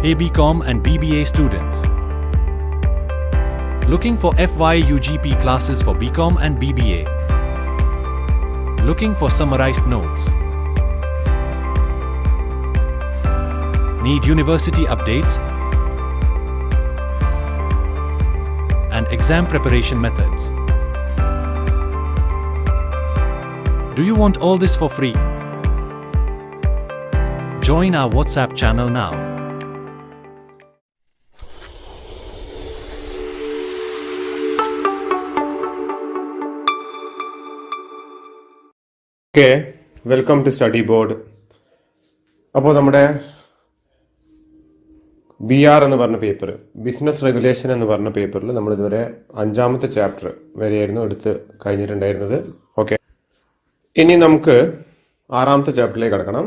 Hey BCom and BBA students. Looking for FY UGP classes for BCom and BBA. Looking for summarized notes. Need university updates and exam preparation methods. Do you want all this for free? Join our WhatsApp channel now. Okay, welcome to study board. അപ്പോൾ നമ്മുടെ BR എന്ന് പറഞ്ഞ paper, business regulation എന്ന് പറഞ്ഞ പേപ്പറിൽ നമ്മളിതുവരെ 5ാമത്തെ chapter വരെയായിരുന്നു എടുത്ത് കഴിഞ്ഞിട്ടുണ്ടായിരുന്നത്. Okay, ഇനി നമുക്ക് 6ാമത്തെ ചാപ്റ്ററിലേക്ക് കിടക്കണം.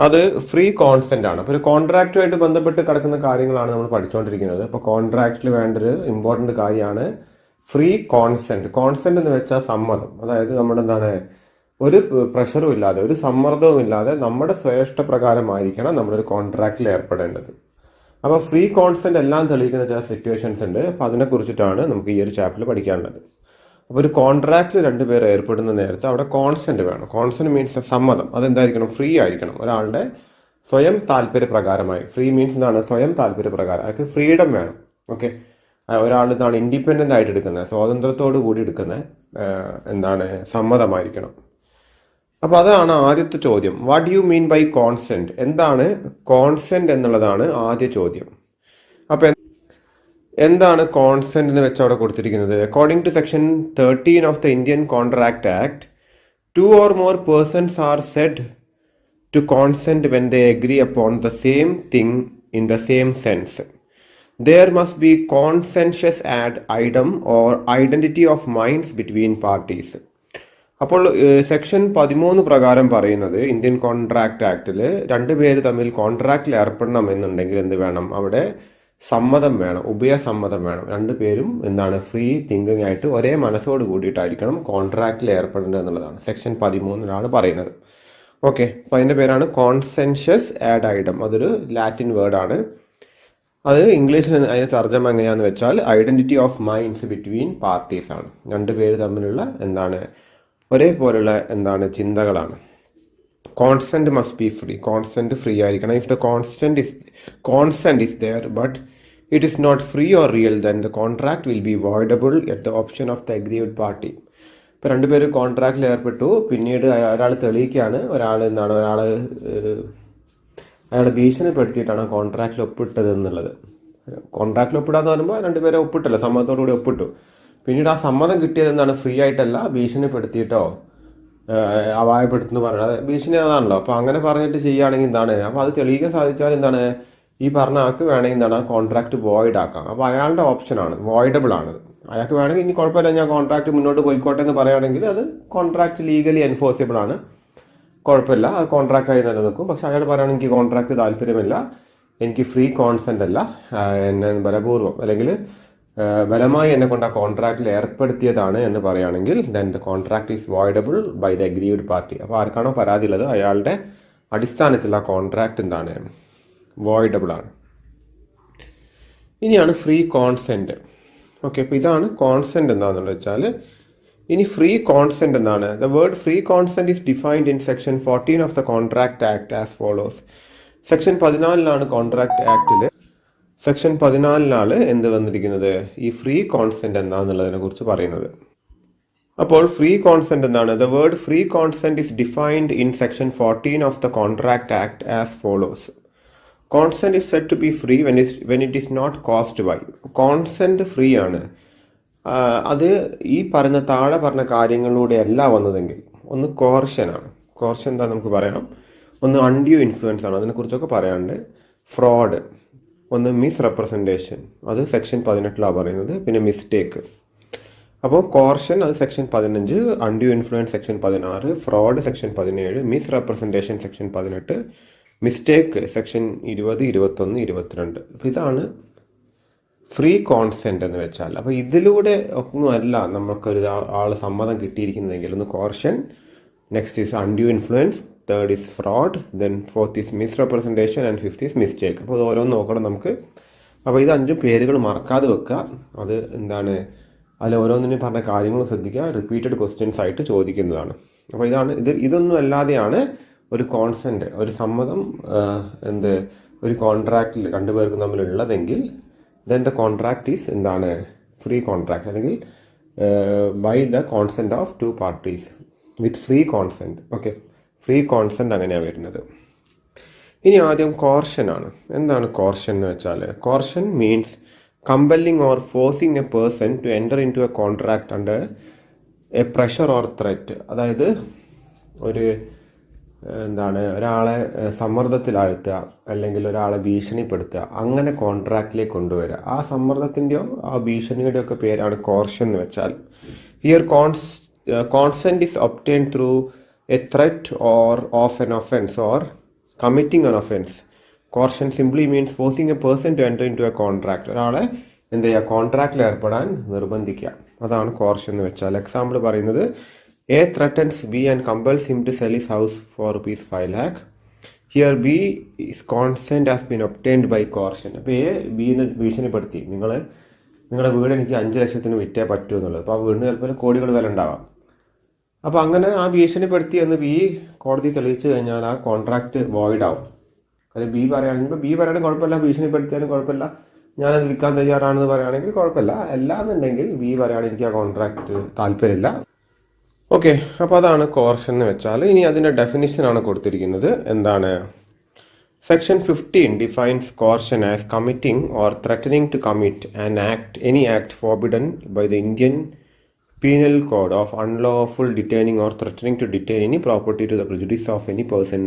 അത് ഫ്രീ കോൺസെന്റ് ആണ്. അപ്പോൾ ഒരു കോൺട്രാക്റ്റുമായിട്ട് ബന്ധപ്പെട്ട് കിടക്കുന്ന കാര്യങ്ങളാണ് നമ്മൾ പഠിച്ചുകൊണ്ടിരിക്കുന്നത്. അപ്പോൾ കോൺട്രാക്റ്റിൽ വേണ്ടൊരു ഇമ്പോർട്ടൻ്റ് കാര്യമാണ് ഫ്രീ കോൺസെന്റ്. കോൺസെന്റ് എന്ന് വെച്ചാൽ സമ്മതം. അതായത് നമ്മുടെ എന്താണ്, ഒരു പ്രഷറും ഇല്ലാതെ, ഒരു സമ്മർദ്ദവും ഇല്ലാതെ നമ്മുടെ സ്വയഷ്ടപ്രകാരമായിരിക്കണം നമ്മളൊരു കോൺട്രാക്റ്റിൽ ഏർപ്പെടേണ്ടത്. അപ്പോൾ ഫ്രീ കോൺസെന്റ് എല്ലാം തെളിയിക്കുന്ന ചില സിറ്റുവേഷൻസ് ഉണ്ട്. അപ്പോൾ അതിനെക്കുറിച്ചിട്ടാണ് നമുക്ക് ഈ ഒരു ചാപ്റ്ററിൽ പഠിക്കാനുള്ളത്. അപ്പോൾ ഒരു കോൺട്രാക്റ്റിൽ 2 പേർ ഏർപ്പെടുന്ന നേരത്തെ അവിടെ കോൺസെന്റ് വേണം. കോൺസെന്റ് മീൻസ് സമ്മതം. അതെന്തായിരിക്കണം? ഫ്രീ ആയിരിക്കണം. ഒരാളുടെ സ്വയം താല്പര്യപ്രകാരമായി. ഫ്രീ മീൻസ് എന്താണ്? സ്വയം താല്പര്യപ്രകാരം. അതൊക്കെ ഫ്രീഡം വേണം. ഓക്കെ, ഒരാൾ ഇതാണ് ഇൻഡിപെൻഡൻ്റ് ആയിട്ട് എടുക്കുന്നത്, സ്വാതന്ത്ര്യത്തോടു കൂടി എടുക്കുന്ന എന്താണ്, സമ്മതമായിരിക്കണം. അപ്പോൾ അതാണ് ആദ്യത്തെ ചോദ്യം. What do you mean by consent? എന്താണ് കോൺസെന്റ് എന്നുള്ളതാണ് ആദ്യ ചോദ്യം. അപ്പോൾ എന്താണ് കോൺസെന്റ് എന്ന് വെച്ച് അവിടെ കൊടുത്തിരിക്കുന്നത്? According to section 13 of the Indian contract act, 2 or more persons are said to consent when they agree upon the same thing in the same sense. There must be consensus ad idem or identity of minds between parties. അപ്പോൾ section 13 പ്രകാരം പറയുന്നത്, Indian contract ആക്ടിൽ 2 പേര് തമ്മിൽ കോൺട്രാക്റ്റിൽ ഏർപ്പെടണം എന്നുണ്ടെങ്കിൽ എന്ത് വേണം? അവിടെ സമ്മതം വേണം, ഉഭയസമ്മതം വേണം. 2 പേരും എന്താണ്, ഫ്രീ തിങ്കിങ് ആയിട്ട് ഒരേ മനസ്സോട് കൂടിയിട്ടായിരിക്കണം കോൺട്രാക്റ്റിൽ ഏർപ്പെടേണ്ടത് എന്നുള്ളതാണ് സെക്ഷൻ 13 പറയുന്നത്. ഓക്കെ, അപ്പോൾ അതിൻ്റെ പേരാണ് കോൺസെൻഷ്യസ് ആഡ് ഐഡം. അതൊരു ലാറ്റിൻ വേർഡാണ്. അത് ഇംഗ്ലീഷിൽ അതിൻ്റെ തർജ്ജമ എങ്ങനെയാണെന്ന് വെച്ചാൽ identity of minds between parties ആണ്. 2 പേര് തമ്മിലുള്ള എന്താണ്, ഒരേപോലുള്ള എന്താണ്, ചിന്തകളാണ്. Consent must be free. Consent free ആയിരിക്കണം. If the consent is there but it is not free or real, then the contract will be voidable at the option of the aggrieved party. ഇപ്പോൾ 2 പേര് കോൺട്രാക്റ്റിൽ ഏർപ്പെട്ടു, പിന്നീട് ഒരാൾ തെളിയിക്കുകയാണ്, അയാൾ ഭീഷണിപ്പെടുത്തിയിട്ടാണ് കോൺട്രാക്റ്റിൽ ഒപ്പിട്ടത് എന്നുള്ളത്. കോൺട്രാക്റ്റിൽ ഒപ്പിടാന്ന് പറയുമ്പോൾ 2 പേരെ ഒപ്പിട്ടല്ല, സമ്മതത്തോടു കൂടി ഒപ്പിട്ടു. പിന്നീട് ആ സമ്മതം കിട്ടിയത് എന്താണ്? ഫ്രീ ആയിട്ടല്ല, ഭീഷണിപ്പെടുത്തിയിട്ടോ അപായപ്പെടുത്തുന്നു പറയുന്നത്. ഭീഷണി അതാണല്ലോ. അപ്പോൾ അങ്ങനെ പറഞ്ഞിട്ട് ചെയ്യുകയാണെങ്കിൽ എന്താണ്, അപ്പോൾ അത് തെളിയിക്കാൻ സാധിച്ചാൽ എന്താണ്, ഈ പറഞ്ഞ ആൾക്ക് വേണമെങ്കിൽ എന്താണ്, കോൺട്രാക്ട് വോയിഡ് ആക്കാം. അപ്പോൾ അയാളുടെ ഓപ്ഷനാണ്, വോയിഡബിൾ ആണ്. അയാൾക്ക് വേണമെങ്കിൽ ഇനി കുഴപ്പമില്ല, ഞാൻ കോൺട്രാക്ട് മുന്നോട്ട് പോയിക്കോട്ടെ എന്ന് പറയുകയാണെങ്കിൽ അത് കോൺട്രാക്ട് ലീഗലി എൻഫോഴ്സിബിൾ ആണ്, കുഴപ്പമില്ല, അത് കോൺട്രാക്റ്റായി നിലനിൽക്കും. പക്ഷെ അയാൾ പറയുകയാണെങ്കിൽ എനിക്ക് കോൺട്രാക്ട് താല്പര്യമില്ല, എനിക്ക് ഫ്രീ കോൺസെന്റ് അല്ല, എന്നെ ബലപൂർവ്വം അല്ലെങ്കിൽ ബലമായി എന്നെ കൊണ്ട് ആ കോൺട്രാക്റ്റിൽ ഏർപ്പെടുത്തിയതാണ് എന്ന് പറയുകയാണെങ്കിൽ then the contract is voidable by the aggrieved party. അപ്പോൾ ആർക്കാണോ പരാതി ഉള്ളത് അയാളുടെ അടിസ്ഥാനത്തിൽ ആ കോൺട്രാക്ട് എന്താണ്, വോയിഡബിൾ ആണ്. ഇനിയാണ് ഫ്രീ കോൺസെന്റ്. ഓക്കെ, അപ്പോൾ ഇതാണ് കോൺസെന്റ് എന്താണെന്നുള്ളത് വെച്ചാൽ. ഇനി ഫ്രീ കോൺസെന്റ് എന്താണ്? The word free consent is defined in section 14 of the contract act as follows. Section 14 contract ആക്ടിൽ സെക്ഷൻ 14 എന്ത് വന്നിരിക്കുന്നത്? ഈ ഫ്രീ കോൺസെന്റ് എന്താണെന്നുള്ളതിനെ കുറിച്ച് പറയുന്നത്. അപ്പോൾ ഫ്രീ കോൺസെന്റ് എന്താണ്? The word free consent is defined in section 14 of the contract act as follows. Consent is said to be free when it is not caused by. Consent free ആണ്, അത് ഈ താഴെ പറഞ്ഞ കാര്യങ്ങളിലൂടെ അല്ല വന്നതെങ്കിൽ. ഒന്ന് കോർഷനാണ്. കോർഷൻ എന്താ നമുക്ക് പറയാം. ഒന്ന് അൺഡ്യൂ ഇൻഫ്ലുവൻസ് ആണ്, അതിനെക്കുറിച്ചൊക്കെ പറയാനുണ്ട്. ഫ്രോഡ്, ഒന്ന് മിസ് റെപ്രസെൻറ്റേഷൻ, അത് സെക്ഷൻ 18 പറയുന്നത്. പിന്നെ മിസ്റ്റേക്ക്. അപ്പോൾ കോർഷൻ അത് section 15, undue influence section 16, fraud section 17, miss representation section 18, mistake section 20, 21, 22. അപ്പോൾ ഇതാണ് ഫ്രീ കോൺസെന്റ് എന്ന് വെച്ചാൽ. അപ്പോൾ ഇതിലൂടെ ഒന്നുമല്ല നമുക്കൊരു ആൾ സമ്മതം കിട്ടിയിരിക്കുന്നതെങ്കിൽ ഒന്ന് coercion, next is undue influence, third is fraud, then fourth is misrepresentation and fifth is mistake. അപ്പോൾ ഇത് ഓരോന്ന് നോക്കണം നമുക്ക്. അപ്പോൾ ഇത് 5 പേരുകൾ മറക്കാതെ വെക്കുക. അത് എന്താണ്, അതിൽ ഓരോന്നിനും പറഞ്ഞ കാര്യങ്ങൾ ശ്രദ്ധിക്കുക. റിപ്പീറ്റഡ് ക്വസ്റ്റ്യൻസ് ആയിട്ട് ചോദിക്കുന്നതാണ്. അപ്പോൾ ഇതൊന്നും അല്ലാതെയാണ് ഒരു കോൺസെൻറ്റ്, ഒരു സമ്മതം ഒരു കോൺട്രാക്റ്റിൽ 2 പേർക്കും തമ്മിലുള്ളതെങ്കിൽ ദെൻ ദ കോൺട്രാക്റ്റ് ഈസ് എന്താണ്, ഫ്രീ കോൺട്രാക്റ്റ്, അല്ലെങ്കിൽ by the consent of 2 parties with free consent. Okay, free consent അങ്ങനെയാണ് വരുന്നത്. ഇനി ആദ്യം കോർഷൻ ആണ്. എന്താണ് കോർഷൻ എന്ന് വെച്ചാൽ? Coercion means compelling or forcing a person to enter into a contract under a pressure or threat. അതായത് ഒരാളെ സമ്മർദ്ദത്തിലാഴ്ത്തുക, അല്ലെങ്കിൽ ഒരാളെ ഭീഷണിപ്പെടുത്തുക, അങ്ങനെ കോൺട്രാക്റ്റിലേക്ക് കൊണ്ടുവരിക. ആ സമ്മർദ്ദത്തിൻ്റെയോ ആ ഭീഷണിയുടെയോ ഒക്കെ പേരാണ് കോർഷൻ എന്ന് വെച്ചാൽ. Here constant is obtain through A threat or of N offence or committing an offense. Coercion simply means forcing a person to enter into a contract. ഒരാളെ കോൺട്രാക്റ്റിൽ ഏർപ്പെടാൻ നിർബന്ധിക്കുക. അതാണ് കോർഷൻ എന്ന് വെച്ചാൽ. എക്സാമ്പിൾ പറയുന്നത്, A threatens B and compels him to sell his house for ₹5 lakh. Here B is consent has been obtained by coercion. അപ്പോൾ A bin ഭീഷണിപ്പെടുത്തി, നിങ്ങളുടെ വീട് എനിക്ക് 5 ലക്ഷത്തിന് വിറ്റേ പറ്റൂ എന്നുള്ളത്. അപ്പോൾ ആ വീടിന് ചിലപ്പോൾ കോടികൾ വില ഉണ്ടാവാം. അപ്പോൾ അങ്ങനെ ആ ഭീഷണിപ്പെടുത്തി എന്ന് ബി കോടതി തെളിയിച്ചു കഴിഞ്ഞാൽ ആ കോൺട്രാക്റ്റ് വോയിഡ് ആവും. കാര്യം ബി പറയുകയാണെങ്കിൽ കുഴപ്പമില്ല, ഭീഷണിപ്പെടുത്തിയാലും കുഴപ്പമില്ല, ഞാനത് വിൽക്കാൻ തയ്യാറാണെന്ന് പറയുകയാണെങ്കിൽ കുഴപ്പമില്ല. അല്ലാന്നുണ്ടെങ്കിൽ ബി പറയുകയാണെങ്കിൽ എനിക്ക് ആ കോൺട്രാക്റ്റ് താല്പര്യമില്ല. ഓക്കെ, അപ്പോൾ അതാണ് കോർഷൻ എന്ന് വെച്ചാൽ. ഇനി അതിൻ്റെ ഡെഫിനിഷനാണ് കൊടുത്തിരിക്കുന്നത്. എന്താണ്? Section 15 defines coercion as committing or threatening to commit an act, any act forbidden by the Indian Penal Code of unlawful detaining or threatening to detain any property to the prejudice of any person,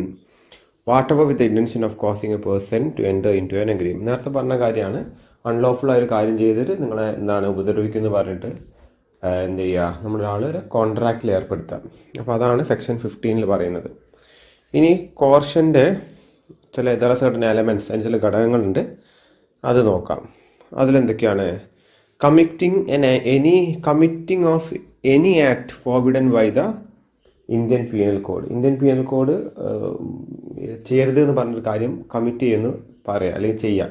whatever with the intention of causing a person to enter into an agreement. നേരത്തെ പറഞ്ഞ കാര്യമാണ്. Unlawful ആയൊരു കാര്യം ചെയ്തിട്ട് നിങ്ങളെ ഉപദ്രവിക്കുമെന്ന് പറഞ്ഞിട്ട് നമ്മളൊരാളെ കോൺട്രാക്റ്റിൽ ഏർപ്പെടുത്താം. അപ്പോൾ അതാണ് സെക്ഷൻ 15 പറയുന്നത്. ഇനി കോർഷൻ്റെ ചില സർട്ടൻ എലമെൻറ്റ്സ്, അതിന് ചില ഘടകങ്ങളുണ്ട്, അത് നോക്കാം. അതിലെന്തൊക്കെയാണ്? committing of any act forbidden by the Indian Penal Code. Indian penal code ചെയ്യരുത് എന്ന് പറഞ്ഞൊരു കാര്യം കമ്മിറ്റ് ചെയ്യുന്നു പറയാം, അല്ലെങ്കിൽ ചെയ്യാം.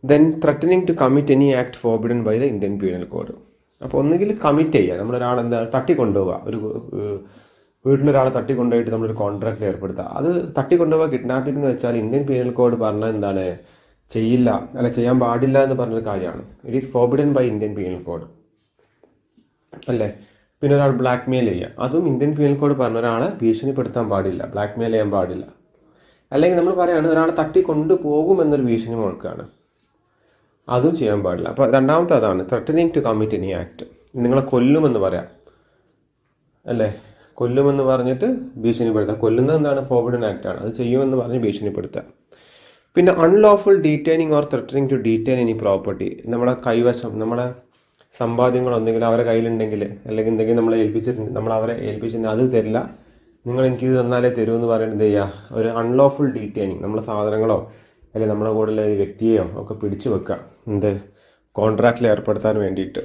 Then threatening to commit any act forbidden by the Indian penal code. അപ്പോൾ ഒന്നുകിൽ കമ്മിറ്റ് ചെയ്യുക, നമ്മളൊരാൾ തട്ടിക്കൊണ്ടുപോവുക, ഒരു വീട്ടിലൊരാളെ തട്ടിക്കൊണ്ടുപോയിട്ട് നമ്മളൊരു കോൺട്രാക്റ്റിൽ ഏർപ്പെടുത്തുക. അത് തട്ടിക്കൊണ്ടുപോവുക, കിഡ്നാപ്പിംഗ് എന്ന് വെച്ചാൽ ഇന്ത്യൻ പീനൽ കോഡ് പറഞ്ഞാൽ എന്താണ്, ചെയ്യാൻ പാടില്ല എന്ന് പറഞ്ഞൊരു കാര്യമാണ്. It is forbidden by Indian penal code അല്ലേ. പിന്നെ ഒരാൾ ബ്ലാക്ക് മെയിൽ ചെയ്യുക, അതും ഇന്ത്യൻ പീനൽ കോഡ് പറഞ്ഞ ഒരാളെ ഭീഷണിപ്പെടുത്താൻ പാടില്ല, ബ്ലാക്ക് മെയിൽ ചെയ്യാൻ പാടില്ല. അല്ലെങ്കിൽ നമ്മൾ പറയുകയാണ് ഒരാളെ തട്ടിക്കൊണ്ടുപോകുമെന്നൊരു ഭീഷണി മുഴക്കുകയാണ്, അതും ചെയ്യാൻ പാടില്ല. അപ്പോൾ രണ്ടാമത്തെ അതാണ് threatening to commit any act. നിങ്ങളെ കൊല്ലുമെന്ന് പറയാം അല്ലേ, കൊല്ലുമെന്ന് പറഞ്ഞിട്ട് ഭീഷണിപ്പെടുത്തുക. കൊല്ലുന്നത് എന്താണ്? ഫോർബിഡൻ ആക്റ്റാണ്. അത് ചെയ്യുമെന്ന് പറഞ്ഞ് ഭീഷണിപ്പെടുത്തുക. പിന്നെ unlawful detaining or threatening to detain any property. നമ്മളെ കൈവശം, നമ്മളെ സമ്പാദ്യങ്ങൾ എന്തെങ്കിലും അവരെ കയ്യിലുണ്ടെങ്കിൽ, അല്ലെങ്കിൽ എന്തെങ്കിലും നമ്മളവരെ ഏൽപ്പിച്ചിട്ടുണ്ട്, അത് തരില്ല, നിങ്ങൾ എനിക്കിത് തന്നാലേ തരൂ എന്ന് പറയുന്നത് ചെയ്യുക, ഒരു അൺലോഫുൾ ഡീറ്റെയിനിങ്. നമ്മളെ സാധനങ്ങളോ അല്ലെങ്കിൽ നമ്മളെ കൂടെയുള്ള വ്യക്തിയെയോ ഒക്കെ പിടിച്ചു വെക്കുക, കോൺട്രാക്റ്റിൽ ഏർപ്പെടുത്താൻ വേണ്ടിയിട്ട്.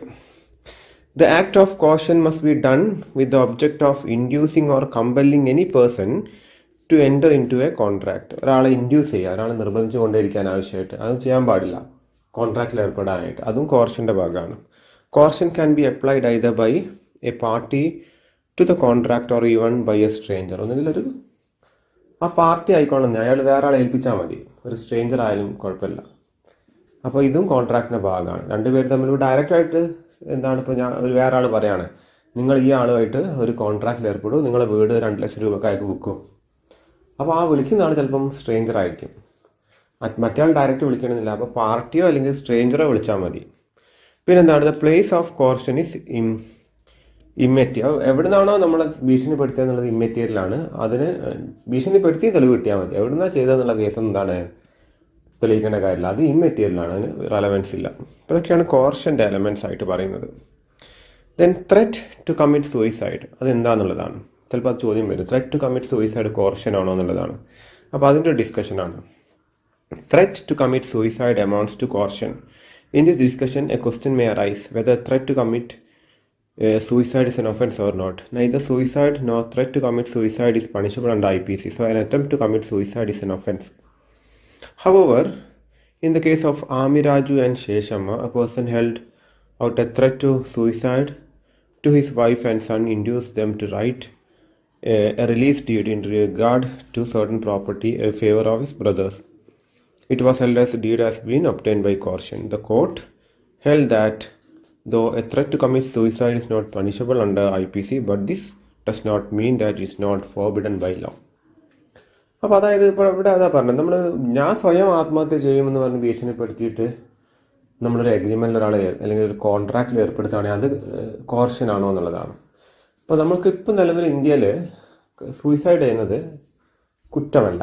The act of coercion must be done with the object of inducing or compelling any person to enter into a contract. ഒരാളെ ഇൻഡ്യൂസ് ചെയ്യുക, ഒരാളെ നിർബന്ധിച്ചു കൊണ്ടിരിക്കാൻ ആവശ്യമായിട്ട്, അത് ചെയ്യാൻ പാടില്ല കോൺട്രാക്റ്റിൽ ഏർപ്പെടാനായിട്ട്. അതും കോർഷൻ്റെ ഭാഗമാണ്. Coercion can be applied either by a party to the contract or even by a stranger. ഒന്നുകിൽ ആ പാർട്ടി ആയിക്കോളുന്ന, അയാൾ വേറെ ആളെ ഏൽപ്പിച്ചാൽ മതി, ഒരു സ്ട്രേഞ്ചർ ആയാലും കുഴപ്പമില്ല. അപ്പോൾ ഇതും കോൺട്രാക്റ്റിൻ്റെ ഭാഗമാണ്. രണ്ടുപേർ തമ്മിൽ ഡയറക്റ്റായിട്ട് ഇപ്പോൾ വേറെ ആൾ പറയാണ്, നിങ്ങൾ ഈ ആളുമായിട്ട് ഒരു കോൺട്രാക്റ്റിൽ ഏർപ്പെടും, നിങ്ങളെ വീട് 2 ലക്ഷം രൂപയ്ക്ക് അയക്ക് വിൽക്കും. അപ്പോൾ ആ വിളിക്കുന്ന ആൾ ചിലപ്പം സ്ട്രേഞ്ചർ ആയിരിക്കും, മറ്റേ ആൾ ഡയറക്റ്റ് വിളിക്കണമെന്നില്ല. അപ്പോൾ പാർട്ടിയോ അല്ലെങ്കിൽ സ്ട്രേഞ്ചറോ വിളിച്ചാൽ മതി. പിന്നെന്താണ്? The place of coercion is immaterial. എവിടെ നിന്നാണോ നമ്മളെ ഭീഷണിപ്പെടുത്തുക എന്നുള്ളത് ഇമ്മെറ്റീരിയലാണ്. അതിന് ഭീഷണിപ്പെടുത്തി തെളിവ് കിട്ടിയാൽ മതി. എവിടെ നിന്നാണ് ചെയ്തതെന്നുള്ള കേസ് എന്താണ് തെളിയിക്കേണ്ട കാര്യമില്ല, അത് ഇമ്മെറ്റീരിയലാണ്, അതിന് റെലവൻസ് ഇല്ല. അപ്പോൾ ഇതൊക്കെയാണ് കോർഷൻ്റെ എലമെൻറ്റ്സ് ആയിട്ട് പറയുന്നത്. Then threat to commit suicide, അതെന്താണെന്നുള്ളതാണ്. ചിലപ്പോൾ അത് ചോദ്യം വരും, threat to commit suicide coercion ആണോ എന്നുള്ളതാണ്. അപ്പോൾ അതിൻ്റെ ഡിസ്കഷനാണ്. Threat to commit suicide amounts to coercion. In this discussion a question may arise whether threat to commit suicide is an offense or not. Neither suicide nor threat to commit suicide is punishable under IPC. So an attempt to commit suicide is an offense. However, in the case of Amiraju and Sheshamma, a person held out a threat to suicide to his wife and son induced them to write a release deed in regard to certain property in favor of his brothers. It was held as the deed has been obtained by coercion. The court held that though a threat to commit suicide is not punishable under IPC, but this does not mean that it is not forbidden by law. അപ്പോൾ അതായത് ഇപ്പോൾ ഇവിടെ അതാ പറഞ്ഞത്, നമ്മൾ ഞാൻ സ്വയം ആത്മഹത്യ ചെയ്യുമെന്ന് പറഞ്ഞ് ഭീഷണിപ്പെടുത്തിയിട്ട് നമ്മളൊരു എഗ്രിമെൻറ്റിൽ ഒരാളെ അല്ലെങ്കിൽ ഒരു കോൺട്രാക്റ്റിൽ ഏർപ്പെടുത്തുകയാണെങ്കിൽ അത് കോർഷൻ ആണോ എന്നുള്ളതാണ്. അപ്പോൾ നമുക്ക് ഇപ്പം നിലവിൽ ഇന്ത്യയിൽ സൂയിസൈഡ് ചെയ്യുന്നത് കുറ്റമല്ല.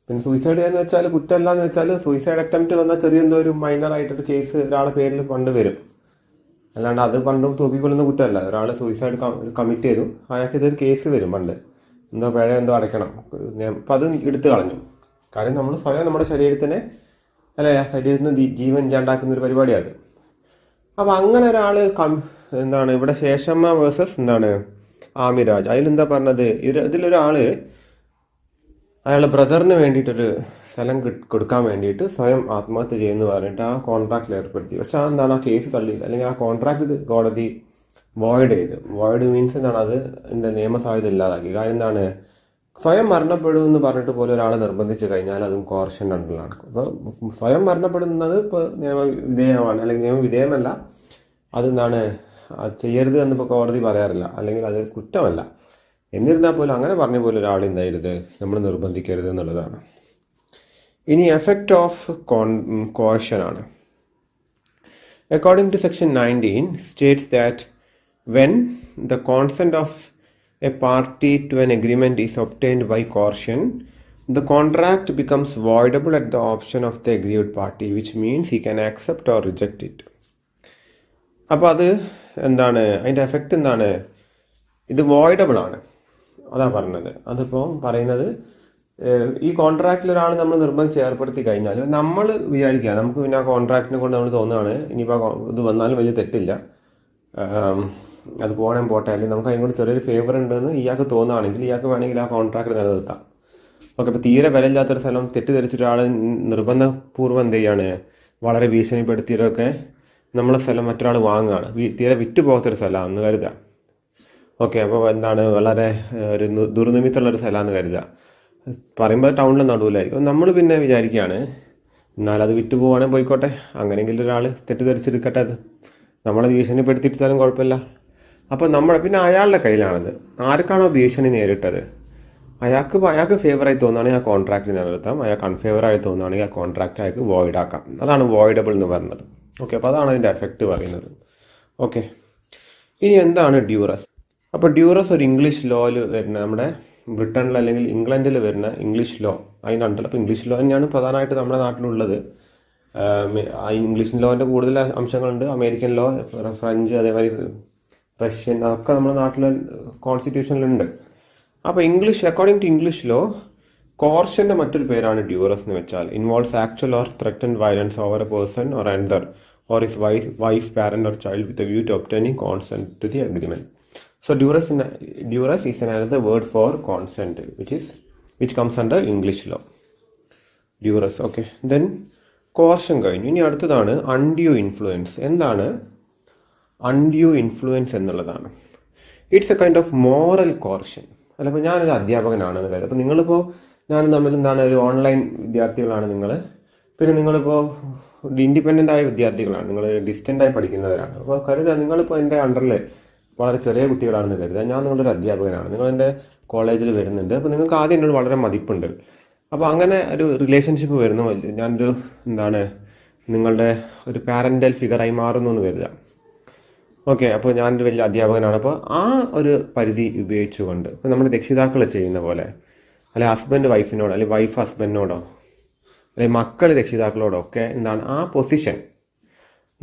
പിന്നെ സൂയിസൈഡ് എന്ന് വെച്ചാൽ കുറ്റമല്ല എന്ന് വെച്ചാൽ സൂയിസൈഡ് അറ്റംപ്റ്റ് വന്നാൽ ചെറിയ എന്തോ ഒരു മൈനറായിട്ടൊരു കേസ് ഒരാളെ പേരിൽ ഫണ്ട് വരും, അല്ലാണ്ട് അത് പണ്ടും തൂക്കിക്കൊള്ളുന്ന കുറ്റമല്ല. ഒരാൾ സൂയിസൈഡ് കമ്മിറ്റ് ചെയ്തു, അയാൾക്ക് ഇതൊരു കേസ് വരും, പണ്ട് എന്തോ പിഴ എന്തോ അടയ്ക്കണം. അപ്പം അത് എടുത്തു കളഞ്ഞു. കാര്യം നമ്മൾ സ്വയം നമ്മുടെ ശരീരത്തിനെ ശരീരത്തിന് ജീവൻ ഇല്ലാണ്ടാക്കുന്ന ഒരു പരിപാടിയാണ് അത്. അപ്പം അങ്ങനെ ഒരാൾ എന്താണ് ഇവിടെ ശേഷമ്മ വേഴ്സസ് എന്താണ് ആമിരാജ്, അതിലെന്താ പറഞ്ഞത്, ഇതിലൊരാൾ അയാളുടെ ബ്രദറിന് വേണ്ടിയിട്ടൊരു സ്ഥലം കൊടുക്കാൻ വേണ്ടിയിട്ട് സ്വയം ആത്മഹത്യ ചെയ്യുമെന്ന് പറഞ്ഞിട്ട് ആ കോൺട്രാക്റ്റിൽ ഏർപ്പെടുത്തി. പക്ഷെ അതെന്താണ്, ആ കേസ് തള്ളിയില്ല, അല്ലെങ്കിൽ ആ കോൺട്രാക്ട് കോടതി വോയിഡ് ചെയ്ത്. വോയിഡ് മീൻസ് എന്താണ്, അത് എൻ്റെ നിയമസാധ്യത ഇല്ലാതാക്കി. കാര്യം എന്താണ്, സ്വയം മരണപ്പെടുമെന്ന് പറഞ്ഞിട്ട് പോലും ഒരാളെ നിർബന്ധിച്ച് കഴിഞ്ഞാൽ അതും കോർഷൻ അണ്ടറിലാണ്. അപ്പോൾ സ്വയം മരണപ്പെടുന്നത് ഇപ്പോൾ നിയമവിധേയമാണ്, അല്ലെങ്കിൽ നിയമവിധേയമല്ല, അതെന്താണ് ചെയ്യരുത് എന്നിപ്പോൾ കോടതി പറയാറില്ല, അല്ലെങ്കിൽ അത് കുറ്റമല്ല. എന്നിരുന്നാൽ പോലും അങ്ങനെ പറഞ്ഞ പോലെ ഒരാൾ എന്തായിരുത്, നമ്മൾ നിർബന്ധിക്കരുത് എന്നുള്ളതാണ്. ഇനി എഫക്റ്റ് ഓഫ് കോർഷൻ ആണ്. According to section 19 states that when the consent of a party to an agreement is obtained by coercion, the contract becomes voidable at the option of the aggrieved party, which means he can accept or reject it. അപ്പോൾ അത് എന്താണ്, അതിൻ്റെ effect എന്താണ്, ഇത് voidable ആണ്, അതാണ് പറഞ്ഞത്. അതിപ്പോൾ പറയുന്നത് ഈ കോൺട്രാക്റ്റിൽ ഒരാൾ നമ്മൾ നിർബന്ധിച്ച് ഏർപ്പെടുത്തി കഴിഞ്ഞാൽ നമ്മൾ വിചാരിക്കുക, നമുക്ക് പിന്നെ ആ കോൺട്രാക്റ്റിനെ കൊണ്ട് നമ്മൾ തോന്നുകയാണ് ഇനിയിപ്പോൾ ഇത് വന്നാലും വലിയ തെറ്റില്ല, അത് പോട്ടെ, അല്ലെങ്കിൽ നമുക്ക് അതിനോട് ചെറിയൊരു ഫേവർ ഉണ്ടെന്ന് ഇയാൾക്ക് തോന്നുകയാണെങ്കിൽ ഇയാൾക്ക് വേണമെങ്കിൽ ആ കോൺട്രാക്ട് നിലനിർത്താം. ഓക്കെ, ഇപ്പോൾ തീരെ വിലയില്ലാത്തൊരു സ്ഥലം തെറ്റിദ്ധരിച്ചിട്ട് ഒരാൾ നിർബന്ധപൂർവ്വം എന്ത് ചെയ്യാണ്, വളരെ ഭീഷണിപ്പെടുത്തിയിട്ടൊക്കെ നമ്മളെ സ്ഥലം മറ്റൊരാൾ വാങ്ങുകയാണ്, തീരെ വിറ്റ് പോകാത്തൊരു സ്ഥലമാണെന്ന് കരുതുക. ഓക്കെ, അപ്പോൾ എന്താണ്, വളരെ ഒരു ദുർനിമിത്തമുള്ളൊരു സ്ഥലമാണെന്ന് കരുതുക. പറയുമ്പോൾ ടൗണിൽ നടുവിലായിരിക്കും. നമ്മൾ പിന്നെ വിചാരിക്കുകയാണ് എന്നാലത് വിറ്റ് പോവുകയാണെങ്കിൽ പോയിക്കോട്ടെ, അങ്ങനെയെങ്കിലും ഒരാൾ തെറ്റിദ്ധരിച്ചെടുക്കട്ടെ, അത് നമ്മളെ ഭീഷണിപ്പെടുത്തിയിട്ടാലും കുഴപ്പമില്ല. അപ്പോൾ പിന്നെ അയാളുടെ കയ്യിലാണത്. ആർക്കാണോ ഭീഷണി നേരിട്ടത് അയാൾക്ക് ഫേവറായി തോന്നുകയാണെങ്കിൽ ആ കോൺട്രാക്റ്റ് നിലനിർത്താം, അയാൾക്ക് അൺഫേവറായി തോന്നുകയാണെങ്കിൽ ആ കോൺട്രാക്റ്റ് അയാൾക്ക് വോയിഡ് ആക്കാം. അതാണ് വോയിഡബിൾ എന്ന് പറയുന്നത്. ഓക്കെ, അപ്പോൾ അതാണ് അതിൻ്റെ എഫക്റ്റ് പറയുന്നത്. ഓക്കെ, ഇനി എന്താണ് ഡ്യൂറസ്? അപ്പോൾ ഡ്യൂറസ് ഒരു ഇംഗ്ലീഷ് ലോയിൽ വരുന്ന, നമ്മുടെ ബ്രിട്ടനിൽ അല്ലെങ്കിൽ ഇംഗ്ലണ്ടിൽ വരുന്ന ഇംഗ്ലീഷ് ലോ അതിൻ്റെ അണ്ടർ. അപ്പോൾ ഇംഗ്ലീഷ് ലോ തന്നെയാണ് പ്രധാനമായിട്ട് നമ്മുടെ നാട്ടിലുള്ളത്. ഇംഗ്ലീഷ് ലോൻ്റെ കൂടുതൽ അംശങ്ങളുണ്ട്. അമേരിക്കൻ ലോ, ഫ്രഞ്ച്, അതേമാതിരി റഷ്യൻ, അതൊക്കെ നമ്മുടെ നാട്ടിലെ കോൺസ്റ്റിറ്റ്യൂഷനിലുണ്ട്. അപ്പോൾ അക്കോർഡിംഗ് ടു ഇംഗ്ലീഷ് ലോ, കോർഷൻ്റെ മറ്റൊരു പേരാണ് ഡ്യൂറസ് എന്ന് വെച്ചാൽ involves actual or threatened violence over a person or another or his wife, parent or child with a view to obtaining consent to the agreement. So duress is another word for consent, which comes under English law. Duress. Okay. Then coercion കഴിഞ്ഞു. ഇനി അടുത്തതാണ് undue influence. എന്താണ് undue influence എന്നുള്ളതാണ്? It's a kind of moral coercion. അല്ല, ഇപ്പോൾ ഞാനൊരു അധ്യാപകനാണെന്ന് കരുതുക. അപ്പോൾ നിങ്ങളിപ്പോൾ ഞാനും തമ്മിൽ എന്താണ്, ഒരു ഓൺലൈൻ വിദ്യാർത്ഥികളാണ് നിങ്ങൾ. പിന്നെ നിങ്ങളിപ്പോൾ ഇൻഡിപെൻഡൻ്റ് ആയ വിദ്യാർത്ഥികളാണ്, നിങ്ങൾ ഡിസ്റ്റൻ്റായി പഠിക്കുന്നവരാണ്. അപ്പോൾ കരുതുക നിങ്ങളിപ്പോൾ എൻ്റെ അണ്ടറിൽ വളരെ ചെറിയ കുട്ടികളാണെന്ന് കരുതുക, ഞാൻ നിങ്ങളുടെ ഒരു അധ്യാപകനാണ്, നിങ്ങൾ എൻ്റെ കോളേജിൽ വരുന്നുണ്ട്. അപ്പോൾ നിങ്ങൾക്ക് ആദ്യം എന്നോട് വളരെ മതിപ്പുണ്ട്. അപ്പോൾ അങ്ങനെ ഒരു റിലേഷൻഷിപ്പ് വരുന്നു, ഞാനൊരു നിങ്ങളുടെ ഒരു പാരൻ്റൽ ഫിഗറായി മാറുന്നു എന്ന് കരുതുക. ഓക്കെ, അപ്പോൾ ഞാനൊരു വലിയ അധ്യാപകനാണ്. അപ്പോൾ ആ ഒരു പരിധി ഉപയോഗിച്ചുകൊണ്ട് ഇപ്പോൾ നമ്മുടെ രക്ഷിതാക്കൾ ചെയ്യുന്ന പോലെ, അല്ലെങ്കിൽ ഹസ്ബൻഡ് വൈഫിനോടോ, അല്ലെങ്കിൽ വൈഫ് ഹസ്ബൻഡിനോടോ, അല്ലെങ്കിൽ മക്കൾ രക്ഷിതാക്കളോടോ ഒക്കെ ആ പൊസിഷൻ,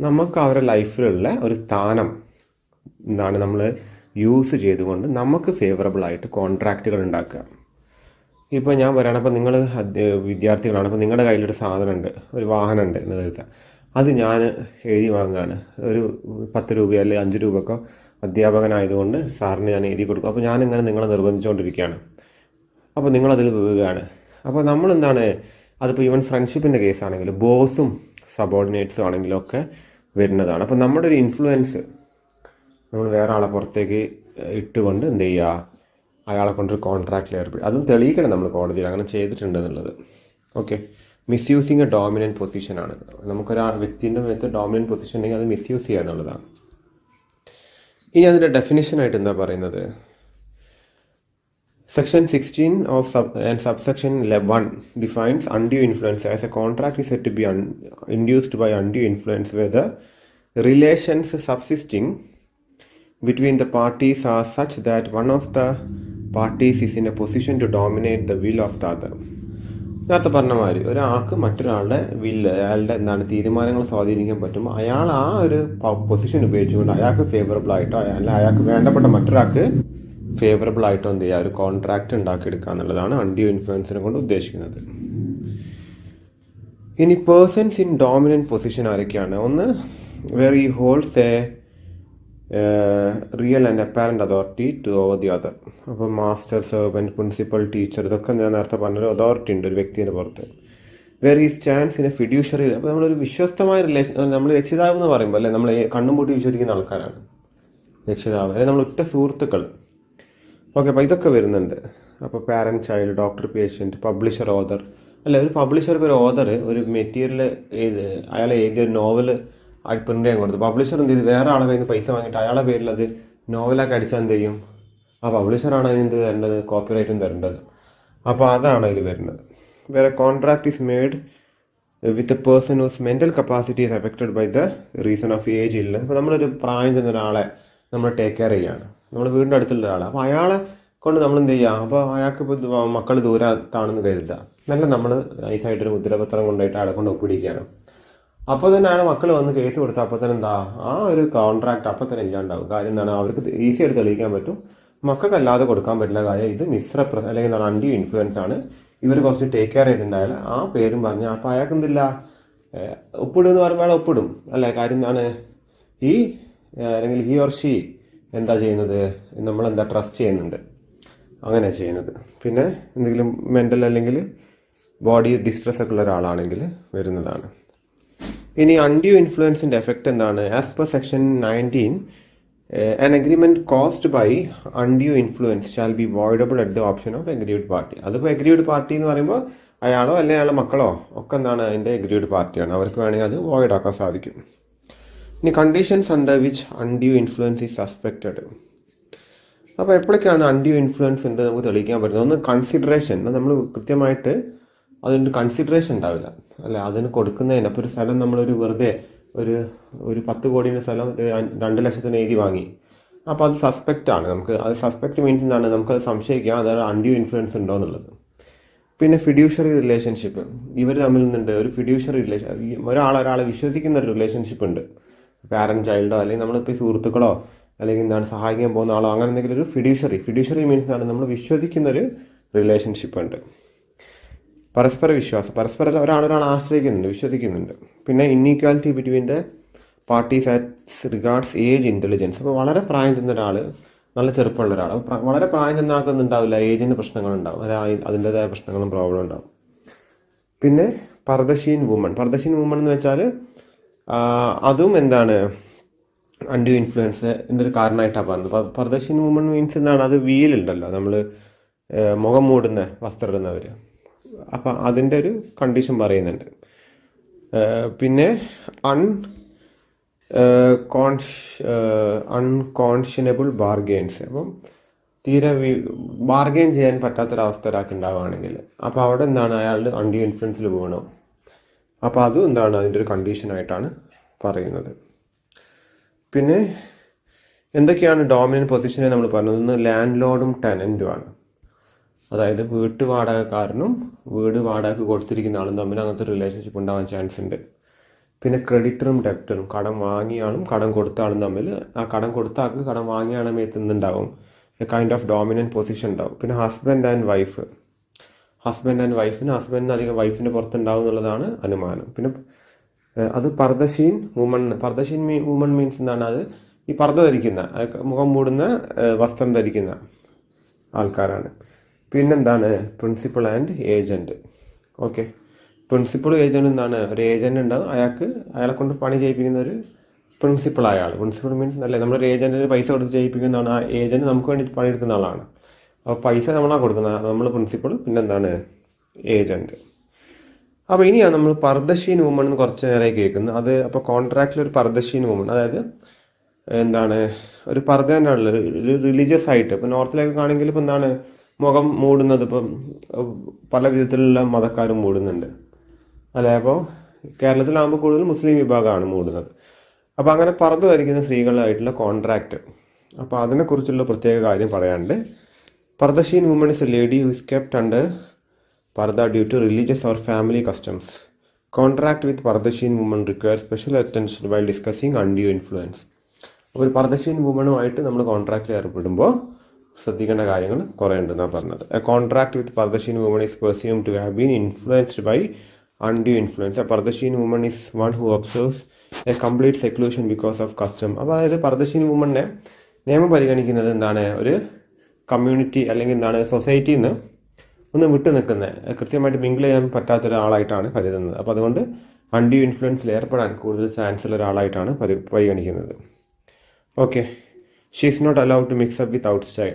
നമുക്ക് അവരുടെ ലൈഫിലുള്ള ഒരു സ്ഥാനം നമ്മൾ യൂസ് ചെയ്തുകൊണ്ട് നമുക്ക് ഫേവറബിളായിട്ട് കോൺട്രാക്റ്റുകൾ ഉണ്ടാക്കുക. ഇപ്പോൾ ഞാൻ പറയുകയാണ്, അപ്പോൾ നിങ്ങൾ വിദ്യാർത്ഥികളാണ്, അപ്പോൾ നിങ്ങളുടെ കയ്യിലൊരു സാധനമുണ്ട്, ഒരു വാഹനമുണ്ട് എന്ന് കരുതുക. അത് ഞാൻ എഴുതി വാങ്ങുകയാണ്. ഒരു 10 രൂപയോ അല്ലെങ്കിൽ 5 രൂപക്കോ അധ്യാപകനായതുകൊണ്ട് സാറിന് ഞാൻ എഴുതി കൊടുക്കും. അപ്പോൾ ഞാനിങ്ങനെ നിങ്ങളെ നിർബന്ധിച്ചുകൊണ്ടിരിക്കുകയാണ്. അപ്പോൾ നിങ്ങളതിൽ വീഴുകയാണ്. അപ്പോൾ നമ്മളെന്താണ്, അതിപ്പോൾ ഈവൻ ഫ്രണ്ട്ഷിപ്പിൻ്റെ കേസാണെങ്കിൽ ബോസും സബോർഡിനേറ്റ്സും ആണെങ്കിലും ഒക്കെ വരുന്നതാണ്. അപ്പോൾ നമ്മുടെ ഒരു ഇൻഫ്ലുവൻസ് നമ്മൾ വേറെ ആളെ പുറത്തേക്ക് ഇട്ടുകൊണ്ട് എന്ത് ചെയ്യുക, അയാളെ കൊണ്ടൊരു കോൺട്രാക്റ്റിൽ ഏർപ്പെടും. അതും തെളിയിക്കണം നമ്മൾ കോടതിയിൽ അങ്ങനെ ചെയ്തിട്ടുണ്ട് എന്നുള്ളത്. ഓക്കെ, മിസ്യൂസിങ് എ ഡോമിനൻറ്റ് പൊസിഷനാണ്. നമുക്കൊരാൾ വ്യക്തിൻ്റെ മേത്ത് ഡോമിനൻറ്റ് പൊസിഷൻ ഉണ്ടെങ്കിൽ അത് മിസ്യൂസ് ചെയ്യുക എന്നുള്ളതാണ്. ഇനി അതിൻ്റെ ഡെഫിനിഷനായിട്ട് എന്താ പറയുന്നത്, Section 16 of subsection 1 defines undue influence as a contract is said to be induced by undue influence where the relations subsisting between the parties are such that one of the parties is in a position to dominate the will of the other. നേരത്തെ പറഞ്ഞ മാതിരി ഒരാൾക്ക് മറ്റൊരാളുടെ അയാളുടെ തീരുമാനങ്ങൾ സ്വാധീനിക്കാൻ പറ്റുമ്പോൾ അയാൾ ആ ഒരു പൊസിഷൻ ഉപയോഗിച്ചുകൊണ്ട് അയാൾക്ക് ഫേവറബിൾ ആയിട്ടോ അല്ല അയാൾക്ക് വേണ്ടപ്പെട്ട മറ്റൊരാൾക്ക് ഫേവറബിൾ ആയിട്ടോ എന്ത് ചെയ്യുക, ഒരു കോൺട്രാക്റ്റ് ഉണ്ടാക്കിയെടുക്കുക എന്നുള്ളതാണ് അൺഡ്യൂ ഇൻഫ്ലുവൻസിനെ കൊണ്ട് ഉദ്ദേശിക്കുന്നത്. ഇനി പേഴ്സൺസ് ഇൻ ഡോമിനൻറ്റ് പൊസിഷൻ ആരൊക്കെയാണ്? ഒന്ന്, where he holds a real and apparent authority to over the other. അപ്പോൾ മാസ്റ്റർ, സെർവൻറ്റ്, പ്രിൻസിപ്പൽ, ടീച്ചർ, ഇതൊക്കെ ഞാൻ നേരത്തെ പറഞ്ഞൊരു അതോറിറ്റി ഉണ്ട് ഒരു വ്യക്തിയുടെ പുറത്ത്. വേർ ഈ സ്റ്റാൻഡ്സ് ഇൻ എ ഫിഡ്യൂഷ്യറി. അപ്പോൾ നമ്മളൊരു വിശ്വസ്തമായ റിലേഷൻ, നമ്മൾ രക്ഷിതാവ് എന്ന് പറയുമ്പോൾ അല്ലേ നമ്മൾ കണ്ണും പൂട്ടി വിശ്വസിക്കുന്ന ആൾക്കാരാണ് രക്ഷിതാവ്, അല്ലെങ്കിൽ നമ്മൾ ഒറ്റ സുഹൃത്തുക്കൾ. ഓക്കെ, അപ്പോൾ ഇതൊക്കെ വരുന്നുണ്ട്. അപ്പോൾ parent, child, doctor, patient, publisher, author. അല്ല, ഒരു പബ്ലിഷർക്ക് ഒരു ഓതർ ഒരു മെറ്റീരിയൽ അയാൾ എഴുതിയൊരു നോവൽ പ്രിൻ്റ് ചെയ്യാൻ കൊടുത്തു. പബ്ലിഷർ എന്ത് ചെയ്ത് വേറെ ആളെ കയ്യിൽ നിന്ന് പൈസ വാങ്ങിയിട്ട് അയാളെ പേരിൽ അത് നോവലാക്കി അടിച്ചാൽ എന്ത് ചെയ്യും? ആ പബ്ലിഷറാണ് അതിന് എന്ത് തരേണ്ടത്? കോപ്പിറൈറ്റും തരേണ്ടത്. അപ്പോൾ അതാണ് അതിൽ വരുന്നത്. വേറെ contract is made with a person whose mental capacity is affected by the reason of age ഇല്ല. അപ്പോൾ നമ്മളൊരു പ്രായം ചെന്ന ഒരാളെ നമ്മൾ ടേക്ക് കെയർ ചെയ്യുകയാണ്, നമ്മൾ വീടിൻ്റെ അടുത്തുള്ള ഒരാളെ. അപ്പോൾ അയാളെ കൊണ്ട് നമ്മൾ എന്ത് ചെയ്യുക, അപ്പോൾ അയാൾക്ക് ഇപ്പോൾ മക്കൾ ദൂരത്താണെന്ന് കരുതുക, നല്ല നമ്മൾ നൈസായിട്ടൊരു മുദ്രപത്രം കൊണ്ടുപോയിട്ട് അയാളെ കൊണ്ട് ഒപ്പിടിക്കുകയാണ്. അപ്പോൾ തന്നെ അയാളെ മക്കൾ വന്ന് കേസ് കൊടുത്താൽ അപ്പോൾ തന്നെ എന്താ, ആ ഒരു കോൺട്രാക്ട് അപ്പോൾ തന്നെ ഇല്ലാണ്ടാവും. കാര്യം എന്താണ്, അവർക്ക് ഈസി ആയിട്ട് തെളിയിക്കാൻ പറ്റും, മക്കൾക്കല്ലാതെ കൊടുക്കാൻ പറ്റില്ല. കാര്യം ഇത് അല്ലെങ്കിൽ എന്താണ് അൺഡ്യൂ ഇൻഫ്ലുവൻസ് ആണ്, ഇവർ കുറച്ച് ടേക്ക് കെയർ ചെയ്തിട്ടുണ്ടായാൽ ആ പേരും പറഞ്ഞ് അപ്പോൾ അയാൾക്ക് എന്തില്ല, ഒപ്പിടുമെന്ന് പറയുമ്പോൾ അയാൾ ഒപ്പിടും അല്ലേ. കാര്യം എന്താണ്, അല്ലെങ്കിൽ ഹി ഓർ ഷീ എന്താ ചെയ്യുന്നത്, നമ്മളെന്താ ട്രസ്റ്റ് ചെയ്യുന്നുണ്ട്, അങ്ങനെ ചെയ്യുന്നത്. പിന്നെ എന്തെങ്കിലും മെൻ്റൽ അല്ലെങ്കിൽ ബോഡി ഡിസ്ട്രെസ് ഒക്കെ ഉള്ള ഒരാളാണെങ്കിൽ വരുന്നതാണ്. ഇനി അൺഡ്യൂ ഇൻഫ്ലുവൻസിൻ്റെ എഫക്റ്റ് എന്താണ്? As per section 19 an agreement caused by undue influence shall be voidable at the option of aggrieved party. അതിപ്പോൾ aggrieved party എന്ന് പറയുമ്പോൾ അയാളോ അല്ലെങ്കിൽ അയാളുടെ മക്കളോ ഒക്കെ എന്താണ് അതിൻ്റെ aggrieved പാർട്ടിയാണ്, അവർക്ക് വേണമെങ്കിൽ അത് വോയിഡ് ആക്കാൻ സാധിക്കും. ഇനി conditions under which undue influence is suspected. അപ്പോൾ എപ്പോഴൊക്കെയാണ് അൺഡ്യൂ ഇൻഫ്ലുവൻസ് ഉണ്ട് നമുക്ക് തെളിയിക്കാൻ പറ്റുന്നത്? ഒന്ന് കൺസിഡറേഷൻ, നമ്മൾ കൃത്യമായിട്ട് അതിൻ്റെ കൺസിഡറേഷൻ ഉണ്ടാവില്ല അല്ല, അതിന് കൊടുക്കുന്നതിന്. അപ്പോൾ ഒരു സ്ഥലം നമ്മളൊരു വെറുതെ ഒരു 10 കോടിയുടെ സ്ഥലം 2 ലക്ഷത്തിന് എഴുതി വാങ്ങി, അപ്പോൾ അത് സസ്പെക്റ്റാണ്. നമുക്ക് അത് സസ്പെക്റ്റ് മീൻസ് എന്താണ്, നമുക്കത് സംശയിക്കാം അതായത് അൺഡ്യൂ ഇൻഫ്ലുവൻസ് ഉണ്ടോ എന്നുള്ളത്. പിന്നെ ഫിഡ്യൂഷ്യറി റിലേഷൻഷിപ്പ്, ഇവർ തമ്മിൽ നിന്നുണ്ട് ഒരു ഫിഡ്യൂഷ്യറി റിലേഷൻ, ഒരാളെ വിശ്വസിക്കുന്ന ഒരു റിലേഷൻഷിപ്പ് ഉണ്ട്. പാരൻറ്റ് ചൈൽഡോ അല്ലെങ്കിൽ നമ്മളിപ്പോൾ സുഹൃത്തുക്കളോ അല്ലെങ്കിൽ എന്താണ് സഹായിക്കാൻ പോകുന്ന ആളോ അങ്ങനെ എന്തെങ്കിലും ഒരു ഫിഡ്യൂഷ്യറി മീൻസ് ആണ് നമ്മൾ വിശ്വസിക്കുന്നൊരു റിലേഷൻഷിപ്പ് ഉണ്ട്. പരസ്പര വിശ്വാസം, പരസ്പരം ഒരാളെ ആശ്രയിക്കുന്നുണ്ട്, വിശ്വസിക്കുന്നുണ്ട്. പിന്നെ inequality between the parties as regards age, intelligence. അപ്പോൾ വളരെ പ്രായം ചെന്ന ഒരാൾ, നല്ല ചെറുപ്പമുള്ള ഒരാൾ, വളരെ പ്രായം ചെന്ന ആൾക്കൊന്നുണ്ടാവില്ല, ഏജിൻ്റെ പ്രശ്നങ്ങളുണ്ടാവും, അതായത് അതിൻ്റെതായ പ്രശ്നങ്ങളും പ്രോബ്ലം ഉണ്ടാവും. പിന്നെ പർദശീൻ വുമൺ എന്ന് വെച്ചാൽ അതും എന്താണ് അൺഡ്യൂ ഇൻഫ്ലുവൻസിൻ്റെ ഒരു കാരണമായിട്ടാണ് പറഞ്ഞത്. പർദശീൻ വുമൺ മീൻസ് എന്താണ്, അത് വീലുണ്ടല്ലോ, നമ്മൾ മുഖം മൂടുന്ന വസ്ത്രം ഇടുന്നവർ, അപ്പം അതിൻ്റെ ഒരു കണ്ടീഷൻ പറയുന്നുണ്ട്. പിന്നെ അൺകോൺഷ്യനബിൾ ബാർഗെയിൻസ്, അപ്പം തീരെ ബാർഗെയിൻ ചെയ്യാൻ പറ്റാത്തൊരവസ്ഥ ഒരാൾക്ക് ഉണ്ടാവുകയാണെങ്കിൽ അപ്പോൾ അവിടെ എന്താണ് അയാളുടെ അൺഡ്യൂ ഇൻഫ്ലുവൻസിൽ വീണു. അപ്പോൾ അതും എന്താണ് അതിൻ്റെ ഒരു കണ്ടീഷനായിട്ടാണ് പറയുന്നത്. പിന്നെ എന്തൊക്കെയാണ് ഡോമിനൻറ്റ് പൊസിഷനെ നമ്മൾ പറഞ്ഞത്? ഒന്ന് ലാൻഡ് ലോഡും ടെനൻറ്റുമാണ്, അതായത് വീട്ടു വാടകക്കാരനും വീട് വാടകയ്ക്ക് കൊടുത്തിരിക്കുന്ന ആളും തമ്മിൽ അങ്ങനത്തെ റിലേഷൻഷിപ്പ് ഉണ്ടാവാൻ ചാൻസ് ഉണ്ട്. പിന്നെ ക്രെഡിറ്ററും ഡെപ്റ്ററും, കടം വാങ്ങിയ ആളും കടം കൊടുത്ത ആളും തമ്മിൽ, ആ കടം കൊടുത്ത ആൾക്ക് കടം വാങ്ങിയ ആളെ എത്തുന്നുണ്ടാവും, a kind of dominant position ഉണ്ടാവും. പിന്നെ ഹസ്ബൻഡ് ആൻഡ് വൈഫിന് അധികം വൈഫിൻ്റെ പുറത്തുണ്ടാവും എന്നുള്ളതാണ് അനുമാനം. പിന്നെ അത് പർദ്ദശീൻ വുമൺ. പർദ്ദശീൻ വുമൺ മീൻസ് എന്താണ്? അത് ഈ പർദ്ദ ധരിക്കുന്ന, മുഖം മൂടുന്ന വസ്ത്രം ധരിക്കുന്ന ആൾക്കാരാണ്. പിന്നെന്താണ്? Principal and agent. Okay, principal agent എന്താണ്? ഒരു ഏജൻറ്റ് ഉണ്ടാവും, അയാളെ കൊണ്ട് പണി ചെയ്യിപ്പിക്കുന്ന ഒരു പ്രിൻസിപ്പളായ ആൾ. പ്രിൻസിപ്പൾ മീൻസ് അല്ലേ, നമ്മളൊരു ഏജൻറ്റിന് പൈസ കൊടുത്ത് ചെയ്യിപ്പിക്കുന്നതാണ്. ആ ഏജൻറ്റ് നമുക്ക് വേണ്ടി പണിയെടുക്കുന്ന ആളാണ്. അപ്പോൾ പൈസ നമ്മളാണ് കൊടുക്കുന്നത്, നമ്മൾ പ്രിൻസിപ്പൾ. പിന്നെന്താണ്? ഏജൻറ്റ്. അപ്പോൾ ഇനിയാണ് നമ്മൾ പർദ്ദശീൻ വുമൺ എന്ന് കുറച്ച് നേരമായി കേൾക്കുന്നത്. അത് അപ്പോൾ കോൺട്രാക്റ്റിൽ ഒരു പർദ്ദശീൻ വുമൺ, അതായത് എന്താണ്, ഒരു പർദ്ദേൻ്റെ ഉള്ളത് ഒരു റിലീജിയസ് ആയിട്ട്. ഇപ്പോൾ നോർത്തിലേക്ക് ആണെങ്കിൽ ഇപ്പോൾ എന്താണ് മുഖം മൂടുന്നത്, ഇപ്പം പല വിധത്തിലുള്ള മതക്കാരും മൂടുന്നുണ്ട് അല്ലേ. അപ്പോൾ കേരളത്തിലാകുമ്പോൾ കൂടുതൽ മുസ്ലിം വിഭാഗമാണ് മൂടുന്നത്. അപ്പോൾ അങ്ങനെ പർദ്ദ ധരിക്കുന്ന സ്ത്രീകളായിട്ടുള്ള കോൺട്രാക്റ്റ്, അപ്പോൾ അതിനെക്കുറിച്ചുള്ള പ്രത്യേക കാര്യം പറയാനുണ്ട്. Pardanashin woman is a lady who is kept under purdah due to religious or family customs. Contract with pardanashin woman require special attention while discussing undue influence. അപ്പോൾ ഒരു പർദ്ദശീൻ വുമണുമായിട്ട് നമ്മൾ കോൺട്രാക്റ്റിൽ ഏർപ്പെടുമ്പോൾ ശ്രദ്ധിക്കേണ്ട കാര്യങ്ങൾ കുറേ ഉണ്ടെന്നാണ് പറഞ്ഞത്. A contract with pardanashin woman is presume to have been influenced by undue influence. A pardanashin woman is one who observes a complete seclusion because of custom. അപ്പോൾ അതായത് പർദ്ദശീൻ വുമണിനെ നിയമം പരിഗണിക്കുന്നത് എന്താണ്? ഒരു കമ്മ്യൂണിറ്റി അല്ലെങ്കിൽ എന്താണ് സൊസൈറ്റിയിൽ നിന്ന് ഒന്ന് വിട്ടു നിൽക്കുന്ന, കൃത്യമായിട്ട് മിങ്കിൾ ചെയ്യാൻ പറ്റാത്ത ഒരാളായിട്ടാണ് കരുതുന്നത്. അപ്പോൾ അതുകൊണ്ട് അൺഡ്യൂ ഇൻഫ്ലുവൻസിൽ ഏർപ്പെടാൻ കൂടുതൽ ചാൻസ് ഉള്ള ഒരാളായിട്ടാണ് പരിഗണിക്കുന്നത്. Okay, she is not allowed to mix up with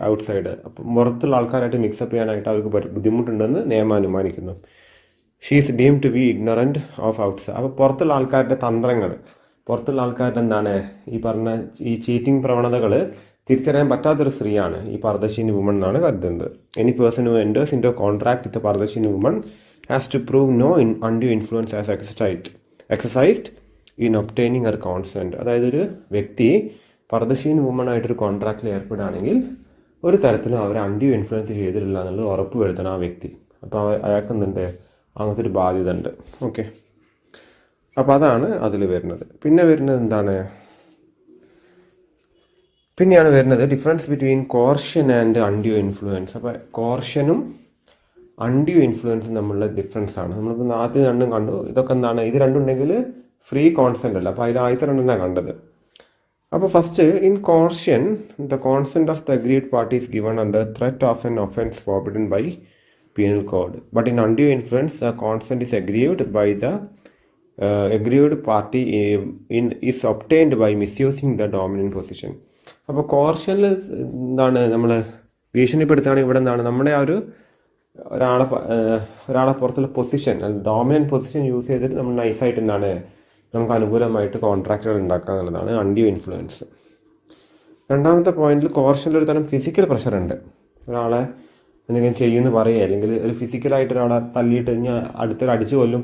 outside. അപ്പം പുറത്തുള്ള ആൾക്കാരായിട്ട് മിക്സപ്പ് ചെയ്യാനായിട്ട് അവർക്ക് ബുദ്ധിമുട്ടുണ്ടെന്ന് നിയമം അനുമാനിക്കുന്നു. She is deem to be ignorant of outside. അപ്പോൾ പുറത്തുള്ള ആൾക്കാരുടെ തന്ത്രങ്ങൾ, പുറത്തുള്ള ആൾക്കാരുടെ എന്താണ് ഈ പറഞ്ഞ ഈ ചീറ്റിംഗ് പ്രവണതകൾ തിരിച്ചറിയാൻ പറ്റാത്തൊരു സ്ത്രീയാണ് ഈ പർദ്ദശീൻ വുമൺ എന്നാണ് കരുതുന്നത്. Any person who enters into contract with pardanashin woman has to prove no undue influence as exercised in obtaining her consent. അതായത് ഒരു വ്യക്തി പർദ്ദശീൻ വുമൺ ആയിട്ടൊരു കോൺട്രാക്റ്റിൽ ഏർപ്പെടുകയാണെങ്കിൽ ഒരു തരത്തിലും അവർ അൺഡ്യൂ ഇൻഫ്ലുവൻസ് ചെയ്തിട്ടില്ല എന്നുള്ളത് ഉറപ്പ് വരുത്തണം ആ വ്യക്തി. അപ്പോൾ അയാൾക്ക് എന്തുണ്ട്? അങ്ങനത്തെ ഒരു ബാധ്യത ഉണ്ട്. ഓക്കെ, അപ്പോൾ അതാണ് അതിൽ വരുന്നത്. പിന്നെ വരുന്നത് എന്താണ്? പിന്നെയാണ് വരുന്നത് difference between coercion and undue influence. അപ്പോൾ കോർഷനും അൺഡ്യൂ ഇൻഫ്ലുവൻസും തമ്മിലുള്ള ഡിഫറൻസ് ആണ്. നമ്മളിപ്പോൾ ആദ്യം രണ്ടും കണ്ടു. ഇതൊക്കെ എന്താണ്? ഇത് രണ്ടുണ്ടെങ്കിൽ ഫ്രീ കോൺസെൻ്റ് അല്ല. അപ്പോൾ അതിൽ ആദ്യത്തെ രണ്ടെണ്ണമാണ് കണ്ടത്. അപ്പോൾ first, in coercion the consent of the agreed party is given under threat of an offence forbidden by penal code. But in undue influence the consent is aggrieved by the aggrieved party is obtained by misusing the dominant position. അപ്പോൾ കോർഷനിൽ എന്താണ്? നമ്മൾ ഭീഷണിപ്പെടുത്തുകയാണെങ്കിൽ ഇവിടെ എന്താണ്? നമ്മുടെ ആ ഒരു ഒരാളെ പുറത്തുള്ള പൊസിഷൻ, ഡോമിനൻറ്റ് പൊസിഷൻ യൂസ് ചെയ്തിട്ട് നമ്മൾ നൈസായിട്ട് എന്താണ് നമുക്ക് അനുകൂലമായിട്ട് കോൺട്രാക്റ്റുകൾ ഉണ്ടാക്കുക എന്നുള്ളതാണ് അൺഡ്യൂ ഇൻഫ്ലുവൻസ്. രണ്ടാമത്തെ പോയിന്റിൽ കോർഷനിൽ ഒരു തരം ഫിസിക്കൽ പ്രഷർ ഉണ്ട്. ഒരാളെ എന്തെങ്കിലും ചെയ്യുമെന്ന് പറയുക, അല്ലെങ്കിൽ ഒരു ഫിസിക്കലായിട്ട് ഒരാളെ തല്ലിയിട്ട് കഴിഞ്ഞാൽ അടുത്തൊരു അടിച്ചു കൊല്ലും,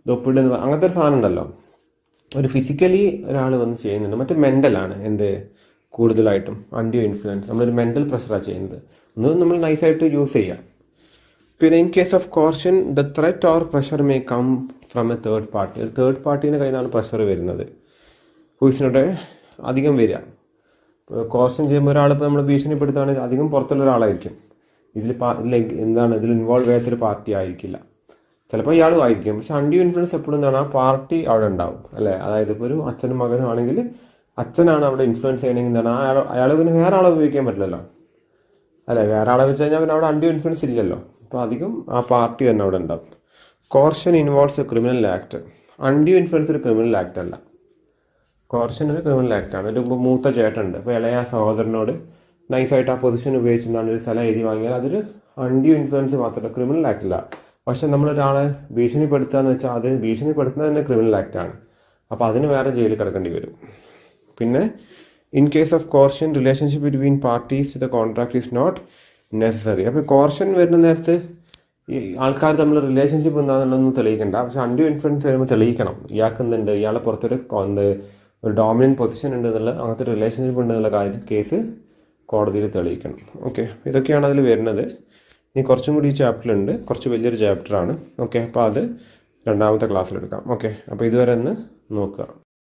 തൊപ്പിടുന്ന അങ്ങനത്തെ ഒരു സാധനം ഉണ്ടല്ലോ. ഒരു ഫിസിക്കലി ഒരാൾ വന്ന് ചെയ്യുന്നുണ്ട്. മറ്റേ മെൻ്റലാണ് എന്ത് കൂടുതലായിട്ടും അൺഡ്യൂ ഇൻഫ്ലുവൻസ്. നമ്മളൊരു മെൻ്റൽ പ്രഷറാണ് ചെയ്യുന്നത്. ഒന്ന് നമ്മൾ നൈസായിട്ട് യൂസ് ചെയ്യാം. പിന്നെ in case of coercion the threat or pressure may come from a third party. ഒരു തേർഡ് പാർട്ടീൻ്റെ കയ്യിൽ നിന്നാണ് പ്രഷർ വരുന്നത്. ഹൂസിനോടെ അധികം വരിക. കോർഷൻ ചെയ്യുമ്പോൾ ഒരാളിപ്പോൾ നമ്മൾ ഭീഷണിപ്പെടുത്തുകയാണെങ്കിൽ അധികം പുറത്തുള്ള ഒരാളായിരിക്കും. ഇതിൽ എന്താണ് ഇതിൽ ഇൻവോൾവ് ചെയ്യാത്തൊരു പാർട്ടി ആയിരിക്കില്ല. ചിലപ്പോൾ ഇയാളും ആയിരിക്കും. പക്ഷെ അൺഡ്യൂ ഇൻഫ്ലുവൻസ് എപ്പോഴും എന്താണ് ആ പാർട്ടി അവിടെ ഉണ്ടാവും അല്ലേ. അതായത് ഇപ്പോൾ ഒരു അച്ഛനും മകനും ആണെങ്കിൽ അച്ഛനാണ് അവിടെ ഇൻഫ്ലുവൻസ് ചെയ്യണമെങ്കിൽ എന്താണ് അയാൾ പിന്നെ വേറെ ആളെ ഉപയോഗിക്കാൻ പറ്റില്ലല്ലോ അല്ലേ. വേറെ ആളെ വെച്ച് കഴിഞ്ഞാൽ പിന്നെ അവിടെ അൺഡ്യൂ ഇൻഫ്ലുവൻസ് ഇല്ലല്ലോ. അപ്പോൾ അധികം ആ പാർട്ടി തന്നെ അവിടെ ഉണ്ടാവും. Coercion involves a criminal act. Undue influence ഒരു ക്രിമിനൽ ആക്ട് അല്ല. കോർഷൻ ഒരു ക്രിമിനൽ ആക്ടാണ്. ഒരു മൂത്ത ചേട്ടനുണ്ട്, അപ്പോൾ ഇളയ സഹോദരനോട് നൈസായിട്ട് ആ പൊസിഷൻ ഉപയോഗിച്ചെന്നാണ് ഒരു സ്ഥലം എഴുതി വാങ്ങിയാൽ അതൊരു അൺഡ്യൂ ഇൻഫ്ലുവൻസ് മാത്രമല്ല, ക്രിമിനൽ ആക്ടില്ല. പക്ഷെ നമ്മളൊരാളെ ഭീഷണിപ്പെടുത്തുക എന്ന് വെച്ചാൽ അത് ഭീഷണിപ്പെടുത്തുന്നത് തന്നെ ക്രിമിനൽ ആക്ടാണ്. അപ്പോൾ അതിന് വേറെ ജയിലിൽ കിടക്കേണ്ടി വരും. പിന്നെ in case of coercion relationship between parties to the contract is not necessary. അപ്പോൾ കോർഷൻ വരുന്ന നേരത്ത് ഈ ആൾക്കാർ തമ്മിൽ റിലേഷൻഷിപ്പ് എന്താണെന്നുള്ളതൊന്നും തെളിയിക്കണ്ട. പക്ഷെ അൺഡ്യൂ ഇൻഫ്ലുവൻസ് വരുമ്പോൾ തെളിയിക്കണം. ഇയാൾക്ക് എന്തുണ്ട്, ഇയാളെ പുറത്തൊരു ഒരു ഡോമിനൻറ്റ് പൊസിഷൻ ഉണ്ട് എന്നുള്ള അങ്ങനത്തെ ഒരു റിലേഷൻഷിപ്പ് ഉണ്ട് എന്നുള്ള കേസ് കോടതിയിൽ തെളിയിക്കണം. ഓക്കെ, ഇതൊക്കെയാണ് അതിൽ വരുന്നത്. ഇനി കുറച്ചും കൂടി ഈ ചാപ്റ്ററിലുണ്ട്, കുറച്ച് വലിയൊരു ചാപ്റ്ററാണ്. ഓക്കെ, അപ്പോൾ അത് രണ്ടാമത്തെ ക്ലാസ്സിലെടുക്കാം. ഓക്കെ, അപ്പോൾ ഇതുവരെ ഒന്ന് നോക്കുക.